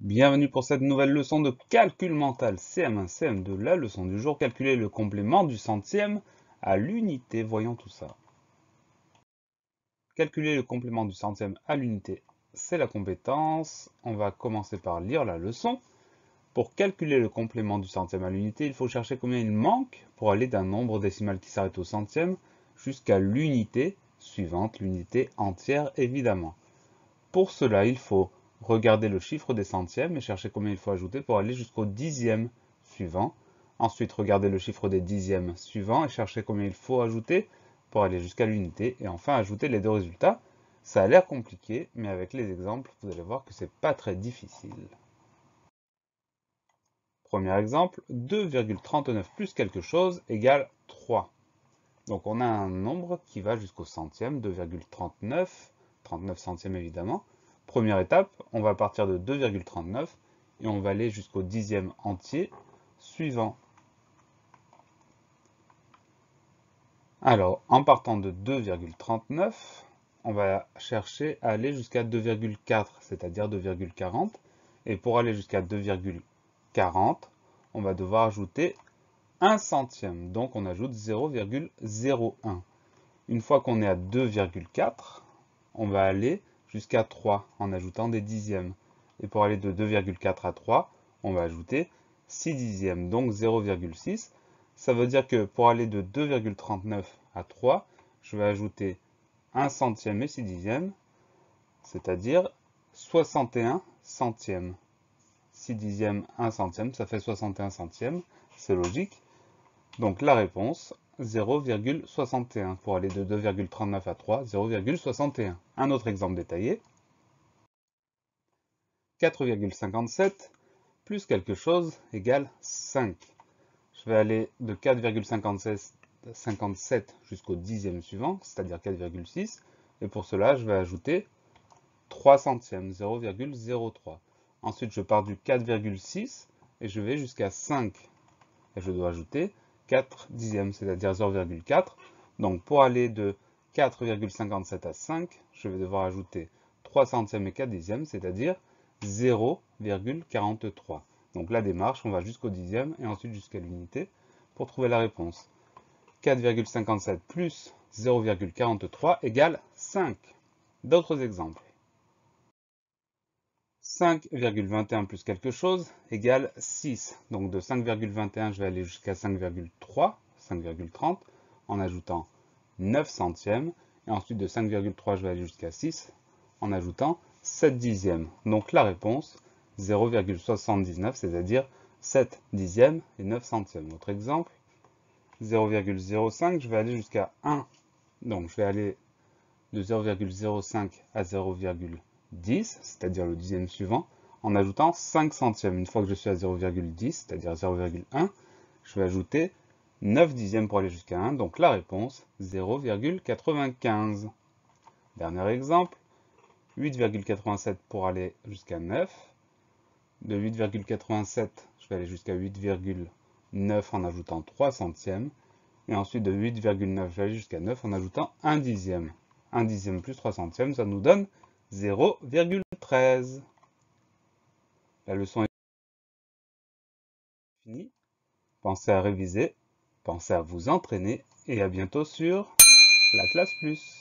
Bienvenue pour cette nouvelle leçon de calcul mental CM1, CM2. La leçon du jour, calculer le complément du centième à l'unité. Voyons tout ça. Calculer le complément du centième à l'unité, c'est la compétence. On va commencer par lire la leçon. Pour calculer le complément du centième à l'unité, il faut chercher combien il manque pour aller d'un nombre décimal qui s'arrête au centième jusqu'à l'unité suivante, l'unité entière évidemment. Pour cela, il faut regarder le chiffre des centièmes et chercher combien il faut ajouter pour aller jusqu'au dixième suivant. Ensuite, regarder le chiffre des dixièmes suivant et chercher combien il faut ajouter pour aller jusqu'à l'unité. Et enfin, ajouter les deux résultats. Ça a l'air compliqué, mais avec les exemples, vous allez voir que c'est pas très difficile. Premier exemple, 2,39 plus quelque chose égale 3. Donc on a un nombre qui va jusqu'au centième, 2,39, 39 centièmes évidemment. Première étape, on va partir de 2,39 et on va aller jusqu'au dixième entier suivant. Alors, en partant de 2,39, on va chercher à aller jusqu'à 2,4, c'est-à-dire 2,40. Et pour aller jusqu'à 2,40, on va devoir ajouter 1 centième. Donc on ajoute 0,01. Une fois qu'on est à 2,4, on va aller jusqu'à 3 en ajoutant des dixièmes. Et pour aller de 2,4 à 3, on va ajouter 6 dixièmes, donc 0,6. Ça veut dire que pour aller de 2,39 à 3, je vais ajouter 1 centième et 6 dixièmes, c'est-à-dire 61 centièmes. 6 dixièmes, 1 centième, ça fait 61 centièmes, c'est logique. Donc la réponse, 0,61. Pour aller de 2,39 à 3, 0,61. Un autre exemple détaillé. 4,57 plus quelque chose égale 5. Je vais aller de 4,57 jusqu'au dixième suivant, c'est-à-dire 4,6. Et pour cela, je vais ajouter 3 centièmes, 0,03. Ensuite, je pars du 4,6 et je vais jusqu'à 5. Et je dois ajouter 4 dixièmes, c'est-à-dire 0,4. Donc pour aller de 4,57 à 5, je vais devoir ajouter 3 centièmes et 4 dixièmes, c'est-à-dire 0,43. Donc la démarche, on va jusqu'au dixième et ensuite jusqu'à l'unité pour trouver la réponse. 4,57 plus 0,43 égale 5. D'autres exemples. 5,21 plus quelque chose égale 6. Donc de 5,21, je vais aller jusqu'à 5,3, 5,30, en ajoutant 9 centièmes. Et ensuite de 5,3, je vais aller jusqu'à 6, en ajoutant 7 dixièmes. Donc la réponse, 0,79, c'est-à-dire 7 dixièmes et 9 centièmes. Autre exemple, 0,05, je vais aller jusqu'à 1. Donc je vais aller de 0,05 à 0,10, c'est-à-dire le dixième suivant, en ajoutant 5 centièmes. Une fois que je suis à 0,10, c'est-à-dire 0,1, je vais ajouter 9 dixièmes pour aller jusqu'à 1, donc la réponse, 0,95. Dernier exemple, 8,87 pour aller jusqu'à 9. De 8,87, je vais aller jusqu'à 8,9 en ajoutant 3 centièmes. Et ensuite de 8,9, je vais aller jusqu'à 9 en ajoutant 1 dixième. 1 dixième plus 3 centièmes, ça nous donne 0,13. La leçon est finie. Pensez à réviser, pensez à vous entraîner et à bientôt sur la classe plus.